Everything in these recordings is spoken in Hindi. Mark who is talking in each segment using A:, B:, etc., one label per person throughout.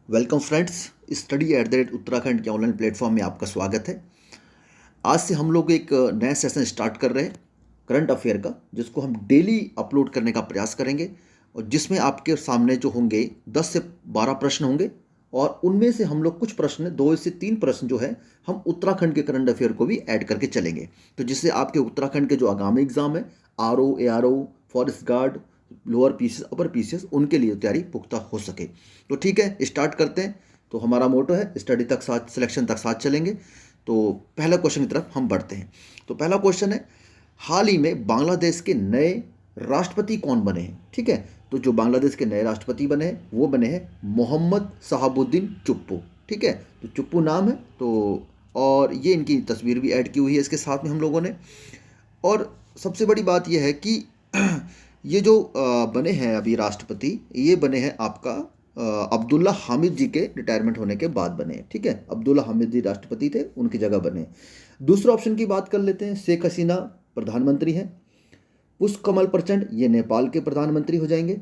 A: Welcome friends, study at the rate Uttarakhand के ऑनलाइन प्लेटफॉर्म में आपका स्वागत है। आज से हम लोग एक नया सेशन स्टार्ट कर रहे हैं करंट अफेयर का, जिसको हम डेली अपलोड करने का प्रयास करेंगे और जिसमें आपके सामने जो होंगे 10 से 12 प्रश्न होंगे और उनमें से हम लोग कुछ प्रश्न 2 से 3 प्रश्न जो है हम उत्तराखंड के करंट अफेयर को भी ऐड करके चलेंगे। तो जिससे आपके उत्तराखंड के जो आगामी एग्जाम है RO, ARO, forest guard, lower PCS, upper PCS, उनके लिए तैयारी पुख्ता हो सके। तो ठीक है, स्टार्ट करते हैं। तो हमारा मोटो है स्टडी तक साथ, सिलेक्शन तक साथ चलेंगे। तो पहला क्वेश्चन की तरफ हम बढ़ते हैं। तो पहला क्वेश्चन है, हाल ही में बांग्लादेश के नए राष्ट्रपति कौन बने हैं? ठीक है, तो जो बांग्लादेश के नए राष्ट्रपति बने हैं वो बने हैं मोहम्मद शहाबुद्दीन चुप्पू। ठीक है, तो चुप्पू नाम है। तो और ये इनकी तस्वीर भी ऐड की हुई है इसके साथ में हम लोगों ने। और सबसे बड़ी बात यह है कि ये जो बने हैं अभी राष्ट्रपति, ये बने हैं आपका अब्दुल्ला हामिद जी के रिटायरमेंट होने के बाद बने हैं। ठीक है, अब्दुल्ला हामिद जी राष्ट्रपति थे, उनकी जगह बने हैं। दूसरा ऑप्शन की बात कर लेते हैं, शेख हसीना प्रधानमंत्री हैं। पुष्प कमल प्रचंड ये नेपाल के प्रधानमंत्री हो जाएंगे।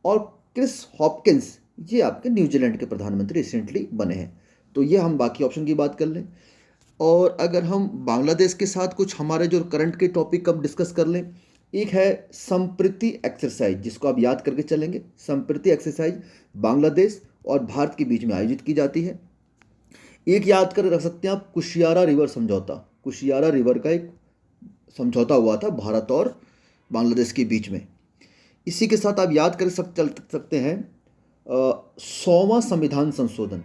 A: और क्रिस हॉपकिंस ये आपके न्यूजीलैंड के प्रधानमंत्री रिसेंटली बने हैं। तो ये हम बाकी ऑप्शन की बात कर लें। और अगर हम बांग्लादेश के साथ कुछ हमारे जो करंट के टॉपिक हम डिस्कस कर लें, एक है संप्रीति एक्सरसाइज, जिसको आप याद करके चलेंगे। संप्रीति एक्सरसाइज बांग्लादेश और भारत के बीच में आयोजित की जाती है। एक याद कर रख सकते हैं आप, कुशियारा रिवर समझौता। कुशियारा रिवर का एक समझौता हुआ था भारत और बांग्लादेश के बीच में। इसी के साथ आप याद कर चल सकते हैं 100वां संविधान संशोधन।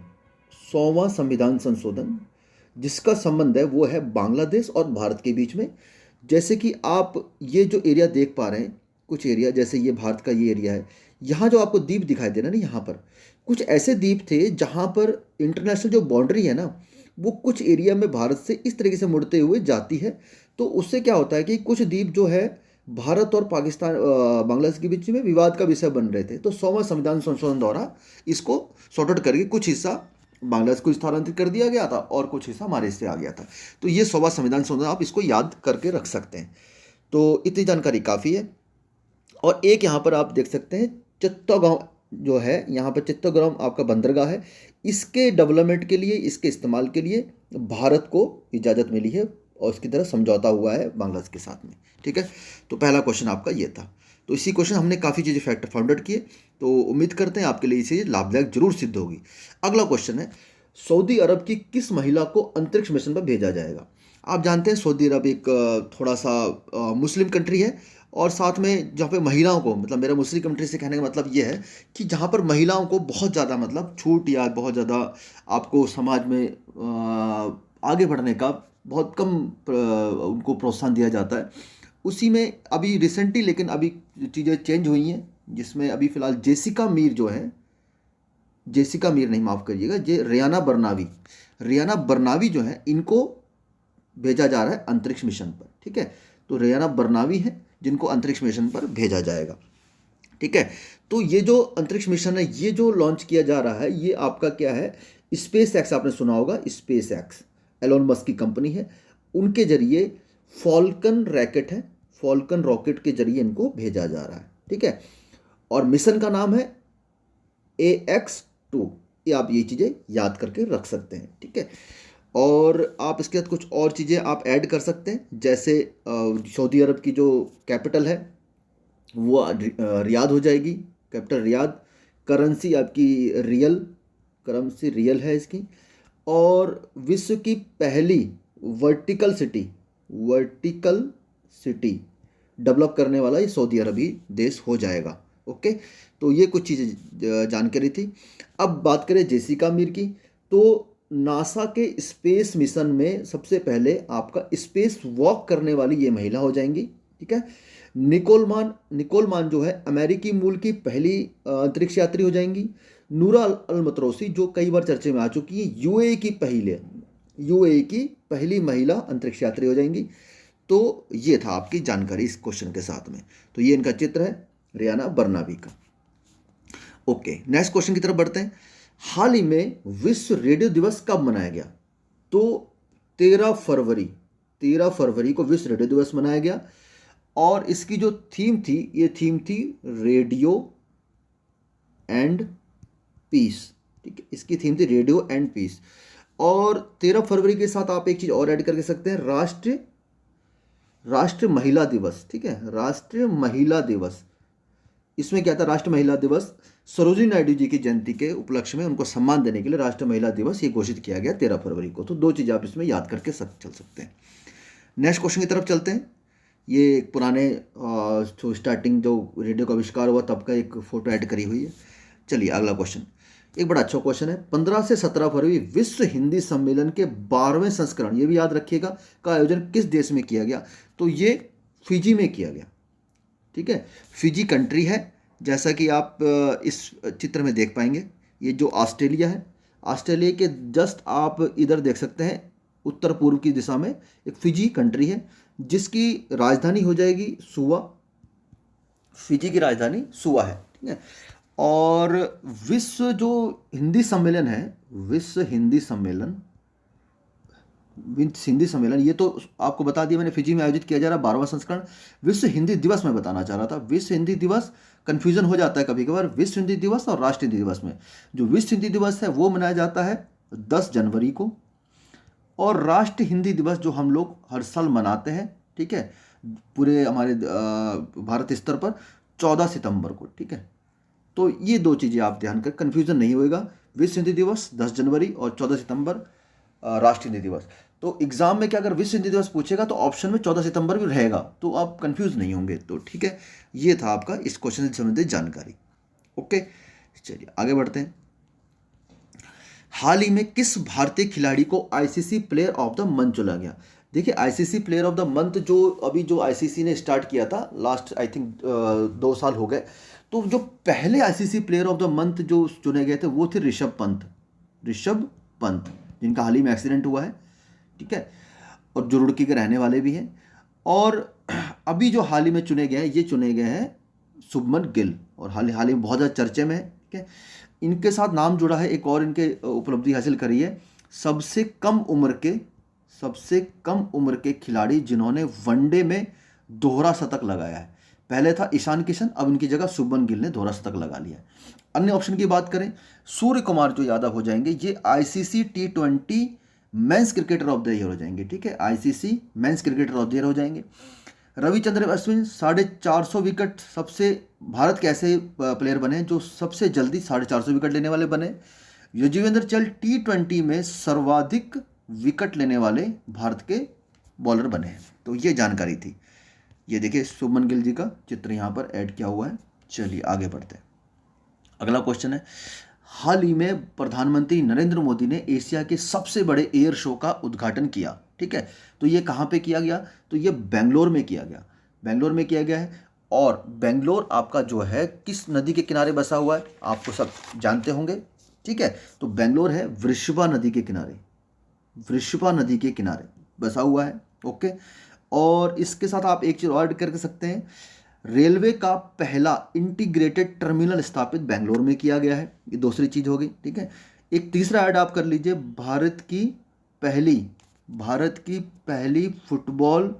A: 100वां संविधान संशोधन जिसका संबंध है वो है बांग्लादेश और भारत के बीच में। जैसे कि आप ये जो एरिया देख पा रहे हैं, कुछ एरिया जैसे ये भारत का ये एरिया है, यहाँ जो आपको द्वीप दिखाई दे रहा है ना, यहाँ पर कुछ ऐसे द्वीप थे जहाँ पर इंटरनेशनल जो बाउंड्री है ना, वो कुछ एरिया में भारत से इस तरीके से मुड़ते हुए जाती है। तो उससे क्या होता है कि कुछ द्वीप जो है भारत और पाकिस्तान बांग्लादेश के बीच में विवाद का विषय बन रहे थे। तो 100वां संविधान संशोधन द्वारा इसको सॉर्ट आउट करके कुछ हिस्सा बांग्लादेश को स्थानांतरित कर दिया गया था और कुछ हिस्सा हमारे इससे आ गया था। तो ये 100वां संविधान संशोधन आप इसको याद करके रख सकते हैं। तो इतनी जानकारी काफ़ी है। और एक यहाँ पर आप देख सकते हैं चित्तौगांव जो है, यहाँ पर चित्तौगांव आपका बंदरगाह है। इसके डेवलपमेंट के लिए, इसके इस्तेमाल के लिए भारत को इजाज़त मिली है और इसकी तरह समझौता हुआ है बांग्लादेश के साथ में। ठीक है, तो पहला क्वेश्चन आपका ये था। तो इसी क्वेश्चन हमने काफ़ी चीज़ें फैक्ट फाउंड आउट किए, तो उम्मीद करते हैं आपके लिए ये चीज़ लाभदायक जरूर सिद्ध होगी। अगला क्वेश्चन है, सऊदी अरब की किस महिला को अंतरिक्ष मिशन पर भेजा जाएगा? आप जानते हैं सऊदी अरब एक थोड़ा सा मुस्लिम कंट्री है और साथ में जहाँ पे महिलाओं को, मतलब मेरा मुस्लिम कंट्री से कहने का मतलब ये है कि जहाँ पर महिलाओं को बहुत ज़्यादा मतलब छूट या बहुत ज़्यादा आपको समाज में आगे बढ़ने का बहुत कम उनको प्रोत्साहन दिया जाता है। उसी में अभी रिसेंटली, लेकिन अभी चीज़ें चेंज हुई हैं, जिसमें अभी फ़िलहाल जेसिका मीर जो है, जेसिका मीर नहीं, माफ़ करिएगा, जे रियाना बरनावी, रियाना बरनावी जो है, इनको भेजा जा रहा है अंतरिक्ष मिशन पर। ठीक है, तो रियाना बरनावी है जिनको अंतरिक्ष मिशन पर भेजा जाएगा। ठीक है, तो ये जो अंतरिक्ष मिशन है, ये जो लॉन्च किया जा रहा है, ये आपका क्या है, स्पेस एक्स, आपने सुना होगा स्पेस एक्स, एलोन मस्क की कंपनी है, उनके जरिए फॉल्कन रॉकेट है, फॉल्कन रॉकेट के जरिए इनको भेजा जा रहा है। ठीक है, और मिशन का नाम है AX2। ये आप ये चीज़ें याद करके रख सकते हैं। ठीक है, और आप इसके साथ कुछ और चीज़ें आप ऐड कर सकते हैं, जैसे सऊदी अरब की जो कैपिटल है वो रियाद हो जाएगी, कैपिटल रियाद। करेंसी आपकी रियल, करेंसी रियल है इसकी। और विश्व की पहली vertical city, vertical city develop करने वाला ये सऊदी अरबी देश हो जाएगा। ओके, तो ये कुछ चीज़ें जानकारी थी। अब बात करें जेसिका मीर की, तो नासा के स्पेस मिशन में सबसे पहले आपका स्पेस वॉक करने वाली ये महिला हो जाएंगी। ठीक है, निकोल मान जो है अमेरिकी मूल की पहली अंतरिक्ष यात्री हो जाएंगी। नूरा अल मतरोसी जो कई बार चर्चे में आ चुकी है, यूएई की पहली महिला अंतरिक्ष यात्री हो जाएंगी। तो ये था आपकी जानकारी इस क्वेश्चन के साथ में। तो ये इनका चित्र है रियाना बरनावी का। ओके, नेक्स्ट क्वेश्चन की तरफ बढ़ते हैं। हाल ही में विश्व रेडियो दिवस कब मनाया गया? तो 13 फरवरी को विश्व रेडियो दिवस मनाया गया। और इसकी जो थीम थी, ये थीम थी रेडियो एंड पीस। ठीक है, इसकी थीम थी रेडियो एंड पीस। और 13 फरवरी के साथ आप एक चीज़ और ऐड करके सकते हैं, राष्ट्रीय महिला दिवस। ठीक है, राष्ट्रीय महिला दिवस, इसमें क्या था, राष्ट्रीय महिला दिवस सरोजिनी नायडू जी की जयंती के उपलक्ष्य में उनको सम्मान देने के लिए राष्ट्रीय महिला दिवस ये घोषित किया गया 13 फरवरी को। तो दो चीज़ आप इसमें याद करके चल सकते हैं। नेक्स्ट क्वेश्चन की तरफ चलते हैं। ये एक पुराने जो स्टार्टिंग जो रेडियो का आविष्कार हुआ तब का एक फ़ोटो ऐड करी हुई है। चलिए अगला क्वेश्चन, एक बड़ा अच्छा क्वेश्चन है। 15 से 17 फरवरी विश्व हिंदी सम्मेलन के 12वें संस्करण, ये भी याद रखिएगा, का आयोजन किस देश में किया गया? तो ये फिजी में किया गया। ठीक है, फिजी कंट्री है, जैसा कि आप इस चित्र में देख पाएंगे। ये जो ऑस्ट्रेलिया है, ऑस्ट्रेलिया के जस्ट आप इधर देख सकते हैं उत्तर पूर्व की दिशा में एक फिजी कंट्री है, जिसकी राजधानी हो जाएगी सुआ। फिजी की राजधानी सुआ है। ठीक है, और विश्व जो हिंदी सम्मेलन है, विश्व हिंदी सम्मेलन ये तो आपको बता दिया मैंने, फिजी में आयोजित किया जा रहा 12वां संस्करण। विश्व हिंदी दिवस मैं बताना चाह रहा था। विश्व हिंदी दिवस, कन्फ्यूजन हो जाता है कभी कभार विश्व हिंदी दिवस और राष्ट्रीय हिंदी दिवस में। जो विश्व हिंदी दिवस है वो मनाया जाता है 10 जनवरी को, और राष्ट्रीय हिंदी दिवस जो हम लोग हर साल मनाते हैं, ठीक है, पूरे हमारे भारत स्तर पर 14 सितंबर को। ठीक है, तो ये दो चीज़ें आप ध्यान कर, कन्फ्यूजन नहीं होएगा। विश्व हिंदी दिवस 10 जनवरी और 14 सितंबर राष्ट्रीय हिंदी दिवस। तो एग्जाम में क्या अगर विश्व हिंदी दिवस पूछेगा तो ऑप्शन में 14 सितंबर भी रहेगा, तो आप कंफ्यूज नहीं होंगे। तो ठीक है, ये था आपका इस क्वेश्चन से संबंधित जानकारी। ओके, चलिए आगे बढ़ते हैं। हाल ही में किस भारतीय खिलाड़ी को ICC player of the month चुना गया? देखिए, ICC player of the month जो आईसीसी ने स्टार्ट किया था लास्ट आई थिंक 2 साल हो गए, तो जो पहले ICC player of the month जो चुने गए थे वो थे ऋषभ पंत, जिनका हाल ही में एक्सीडेंट हुआ है। ठीक है, और जो रुड़की के रहने वाले भी हैं। और अभी जो हाल ही में चुने गए हैं शुभमन गिल, और हाल ही में बहुत ज़्यादा चर्चे में है। ठीक है, इनके साथ नाम जुड़ा है एक और, इनके उपलब्धि हासिल करी है, सबसे कम उम्र के खिलाड़ी जिन्होंने वनडे में दोहरा शतक लगाया है। पहले था ईशान किशन, अब इनकी जगह शुभमन गिल ने दोहरा शतक लगा लिया है। अन्य ऑप्शन की बात करें, सूर्य कुमार जो यादव हो जाएंगे, ये ICC T20 men's cricketer of the year हो जाएंगे। ठीक है, ICC men's cricketer of the year हो जाएंगे। रविचंद्रन अश्विन 450 विकेट, सबसे भारत के ऐसे प्लेयर बने जो सबसे जल्दी 450 विकेट लेने वाले बने। युजवेंद्र चहल T20 में सर्वाधिक विकेट लेने वाले भारत के बॉलर बने हैं। तो ये जानकारी थी। ये देखिए शुभमन गिल जी का चित्र यहाँ पर ऐड किया हुआ है। चलिए आगे बढ़ते हैं। अगला क्वेश्चन है, हाल ही में प्रधानमंत्री नरेंद्र मोदी ने एशिया के सबसे बड़े एयर शो का उद्घाटन किया। ठीक है, तो ये कहाँ पे किया गया? तो ये बेंगलोर में किया गया है। और बेंगलोर आपका जो है किस नदी के किनारे बसा हुआ है, आपको सब जानते होंगे। ठीक है, तो बेंगलोर है वृषभा नदी के किनारे बसा हुआ है। ओके, और इसके साथ आप एक चीज़ और ऐड कर सकते हैं, रेलवे का पहला इंटीग्रेटेड टर्मिनल स्थापित बेंगलोर में किया गया है। ये दूसरी चीज़ होगी। ठीक है, एक तीसरा ऐड आप कर लीजिए, भारत की पहली फुटबॉल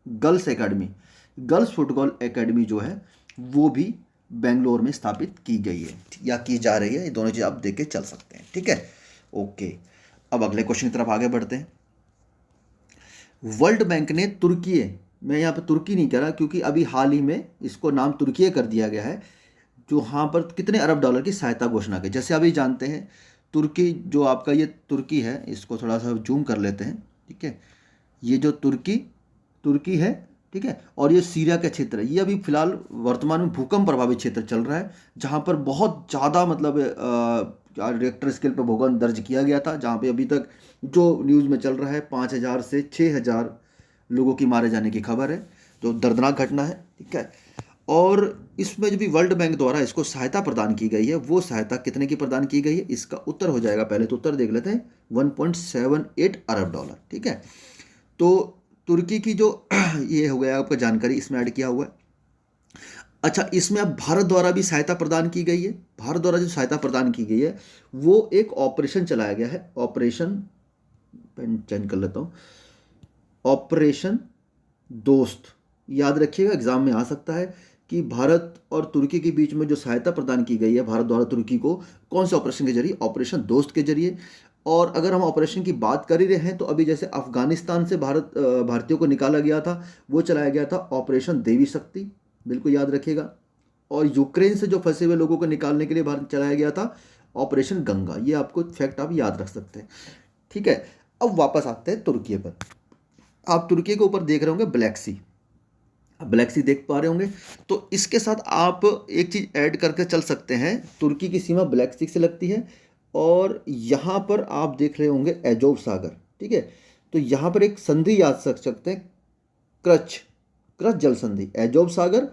A: गर्ल्स फुटबॉल एकेडमी जो है वो भी बेंगलोर में स्थापित की गई है या की जा रही है। ये दोनों चीज़ आप देख के चल सकते हैं। ठीक है, ओके, अब अगले क्वेश्चन की तरफ आगे बढ़ते हैं। वर्ल्ड बैंक ने मैं यहाँ पर तुर्की नहीं कह रहा क्योंकि अभी हाल ही में इसको नाम तुर्की कर दिया गया है, जो यहाँ पर कितने अरब डॉलर की सहायता घोषणा की। जैसे अभी जानते हैं तुर्की जो आपका ये तुर्की है, इसको थोड़ा सा जूम कर लेते हैं। ठीक है, ये जो तुर्की है, ठीक है, और ये सीरिया का क्षेत्र है। ये अभी फिलहाल वर्तमान में भूकंप प्रभावित क्षेत्र चल रहा है, जहाँ पर बहुत ज़्यादा मतलब रिक्टर स्केल पर भूकंप दर्ज किया गया था, जहाँ पे अभी तक जो न्यूज़ में चल रहा है 5000 से 6000 लोगों की मारे जाने की खबर है, जो दर्दनाक घटना है। ठीक है, और इसमें जो भी वर्ल्ड बैंक द्वारा इसको सहायता प्रदान की गई है, वो सहायता कितने की प्रदान की गई है, इसका उत्तर हो जाएगा, पहले तो उत्तर देख लेते हैं, 1.78 अरब डॉलर। ठीक है, तो तुर्की की जो ये हो गया आपका जानकारी इसमें ऐड किया हुआ है। अच्छा, इसमें अब भारत द्वारा भी सहायता प्रदान की गई है। भारत द्वारा जो सहायता प्रदान की गई है वो एक ऑपरेशन चलाया गया है, ऑपरेशन चेंज कर लेता हूँ, ऑपरेशन दोस्त, याद रखिएगा एग्जाम में आ सकता है। कि भारत और तुर्की के बीच में जो सहायता प्रदान की गई है भारत द्वारा तुर्की को, कौन से ऑपरेशन के जरिए? ऑपरेशन दोस्त के जरिए। और अगर हम ऑपरेशन की बात कर ही रहे हैं तो अभी जैसे अफगानिस्तान से भारतीयों को निकाला गया था, वो चलाया गया था ऑपरेशन देवी शक्ति, बिल्कुल याद रखिएगा। और यूक्रेन से जो फंसे हुए लोगों को निकालने के लिए भारत चलाया गया था ऑपरेशन गंगा। ये आपको फैक्ट आप याद रख सकते हैं, ठीक है। अब वापस आते हैं तुर्की पर। आप तुर्की के ऊपर देख रहे होंगे ब्लैक सी, ब्लैक सी देख पा रहे होंगे। तो इसके साथ आप एक चीज़ ऐड करके चल सकते हैं, तुर्की की सीमा ब्लैक सी से लगती है और यहाँ पर आप देख रहे होंगे एजोव सागर, ठीक है। तो यहाँ पर एक संधि याद रख सकते हैं, क्रच, क्रच जल संधि एजोव सागर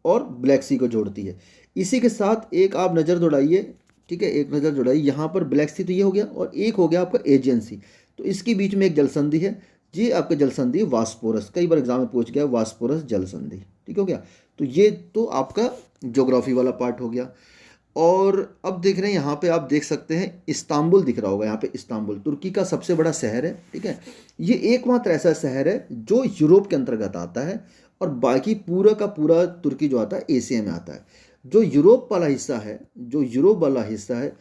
A: और ब्लैक सी को जोड़ती है। इसी के साथ एक आप नज़र दौड़ाइए, ठीक है, एक नज़र दौड़ाइए यहाँ पर ब्लैक सी, तो ये हो गया, और एक हो गया आपका एजियन सी। तो इसके बीच में एक जल संधि है, ये आपका जल संधि वास्पोरस, कई बार एग्जाम में पूछ गया वास्पोरस जल संधि, ठीक हो गया। तो ये तो आपका ज्योग्राफी वाला पार्ट हो गया। और अब देख रहे हैं यहाँ पे, आप देख सकते हैं इस्तांबुल दिख रहा होगा, यहाँ पे इस्तांबुल तुर्की का सबसे बड़ा शहर है, ठीक है। ये एकमात्र ऐसा शहर है जो यूरोप के अंतर्गत आता है और बाकी पूरा का पूरा तुर्की जो आता है एशिया में आता है। जो यूरोप वाला हिस्सा है, जो यूरोप वाला हिस्सा है,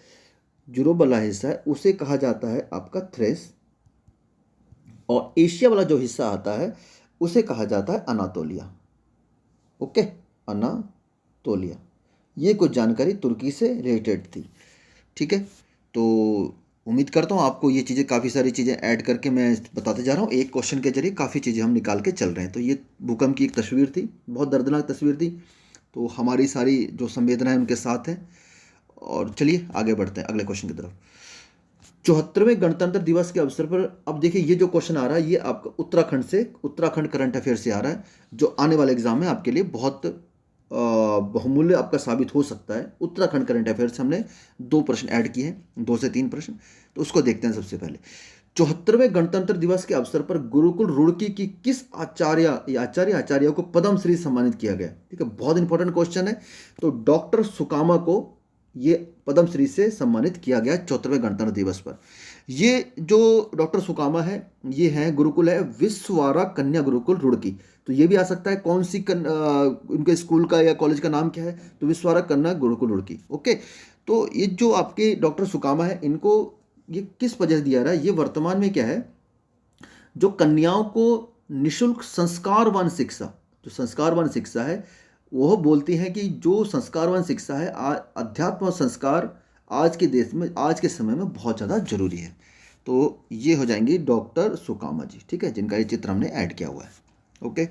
A: यूरोप वाला हिस्सा है उसे कहा जाता है आपका थ्रेस, और एशिया वाला जो हिस्सा आता है उसे कहा जाता है अनातोलिया। Okay, Anatolia. ये कुछ जानकारी तुर्की से रिलेटेड थी, ठीक है। तो उम्मीद करता हूँ आपको ये चीज़ें, काफ़ी सारी चीज़ें ऐड करके मैं बताते जा रहा हूँ, एक क्वेश्चन के जरिए काफ़ी चीज़ें हम निकाल के चल रहे हैं। तो ये भूकंप की एक तस्वीर थी, बहुत दर्दनाक तस्वीर थी। तो हमारी सारी जो संवेदनाएं उनके साथ हैं। और चलिए आगे बढ़ते हैं अगले क्वेश्चन की तरफ। 74वें गणतंत्र दिवस के अवसर पर, अब देखिए ये जो क्वेश्चन आ रहा है ये आपका उत्तराखंड से, उत्तराखंड करंट अफेयर से आ रहा है, जो आने वाले एग्जाम में आपके लिए बहुत बहुमूल्य आपका साबित हो सकता है। उत्तराखंड करंट अफेयर से हमने 2 प्रश्न ऐड किए हैं, 2 से 3 प्रश्न, तो उसको देखते हैं। सबसे पहले 74वें गणतंत्र दिवस के अवसर पर गुरुकुल रुड़की की किस आचार्य को पद्मश्री सम्मानित किया गया? ठीक है, बहुत इंपॉर्टेंट क्वेश्चन है। तो डॉक्टर सुकामा को ये पद्मश्री से सम्मानित किया गया 74वें गणतंत्र दिवस पर। ये जो डॉक्टर सुकामा है, ये है, गुरुकुल है विश्ववारा कन्या गुरुकुल रुड़की। तो ये भी आ सकता है कौन सी उनके स्कूल का या कॉलेज का नाम क्या है? तो विश्ववारा कन्या गुरुकुल रुड़की। ओके, तो ये जो आपके डॉक्टर सुकामा है, इनको ये किस वजह से दिया रहा है? ये वर्तमान में क्या है, जो कन्याओं को निःशुल्क संस्कारवान शिक्षा, जो संस्कारवान शिक्षा है, वह बोलती हैं कि जो संस्कारवान शिक्षा है, अध्यात्म और संस्कार आज के देश में, आज के समय में बहुत ज़्यादा जरूरी है। तो ये हो जाएंगी डॉक्टर सुकामा जी, ठीक है, जिनका ये चित्र हमने ऐड किया हुआ है। ओके,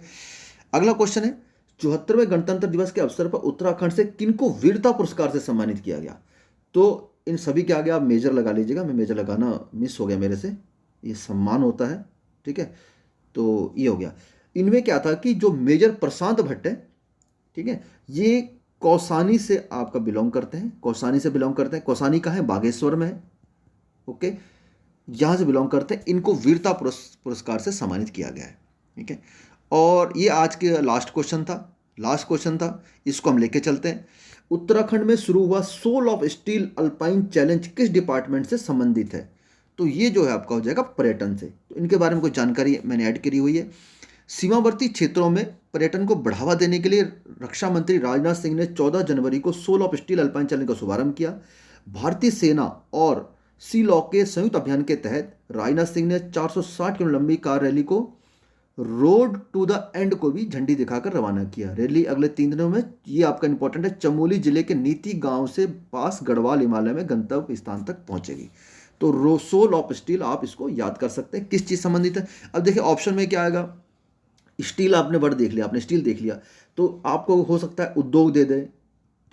A: अगला क्वेश्चन है 74वें गणतंत्र दिवस के अवसर पर उत्तराखंड से किनको वीरता पुरस्कार से सम्मानित किया गया? तो इन सभी के आगे आप मेजर लगा लीजिएगा, मैं मेजर लगाना मिस हो गया मेरे से, ये सम्मान होता है, ठीक है। तो ये हो गया। इनमें क्या था कि जो मेजर प्रशांत भट्ट है, ठीक है, ये कौसानी से आपका बिलोंग करते हैं, कौसानी से बिलोंग करते हैं। कौसानी कहाँ है? बागेश्वर में है। ओके, यहाँ से बिलोंग करते हैं। इनको वीरता पुरस्कार से सम्मानित किया गया है, ठीक है। और ये आज के लास्ट क्वेश्चन था, इसको हम लेके चलते हैं। उत्तराखंड में शुरू हुआ soul of steel alpine challenge किस डिपार्टमेंट से संबंधित है? तो ये जो है आपका हो जाएगा पर्यटन से। तो इनके बारे में कुछ जानकारी मैंने ऐड करी हुई है। सीमावर्ती क्षेत्रों में पर्यटन को बढ़ावा देने के लिए रक्षा मंत्री राजनाथ सिंह ने 14 जनवरी को soul of steel alpine challenge का शुभारंभ किया। भारतीय सेना और सी लॉ के संयुक्त अभियान के तहत राजनाथ सिंह ने 460 किलोमीटर लंबी कार रैली को रोड टू द एंड को भी झंडी दिखाकर रवाना किया। रैली अगले 3 दिनों में, ये आपका इंपॉर्टेंट है, चमोली जिले के नीति गांव से पास गढ़वाल हिमालय में गंतव्य स्थान तक पहुंचेगी। तो सोल ऑफ स्टील आप इसको याद कर सकते हैं, किस चीज संबंधित है। अब देखिए ऑप्शन में क्या आएगा, स्टील आपने वर्ड देख लिया, आपने स्टील देख लिया, तो आपको हो सकता है उद्योग दे दे,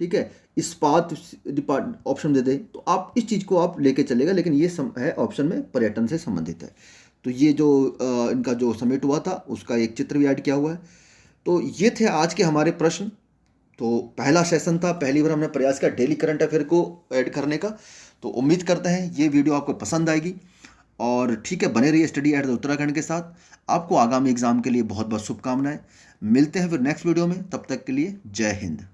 A: ठीक है, इस्पात ऑप्शन दे दे, तो आप इस चीज़ को आप लेके चलेगा, लेकिन ये है ऑप्शन में पर्यटन से संबंधित है। तो ये जो इनका जो समिट हुआ था उसका एक चित्र भी ऐड किया हुआ है। तो ये थे आज के हमारे प्रश्न। तो पहला सेशन था, पहली बार हमने प्रयास किया डेली करंट अफेयर को ऐड करने का। तो उम्मीद करते हैं ये वीडियो आपको पसंद आएगी, और ठीक है, बने रहिए स्टडी एट द उत्तराखंड के साथ। आपको आगामी एग्जाम के लिए बहुत बहुत शुभकामनाएं। मिलते हैं फिर नेक्स्ट वीडियो में, तब तक के लिए जय हिंद।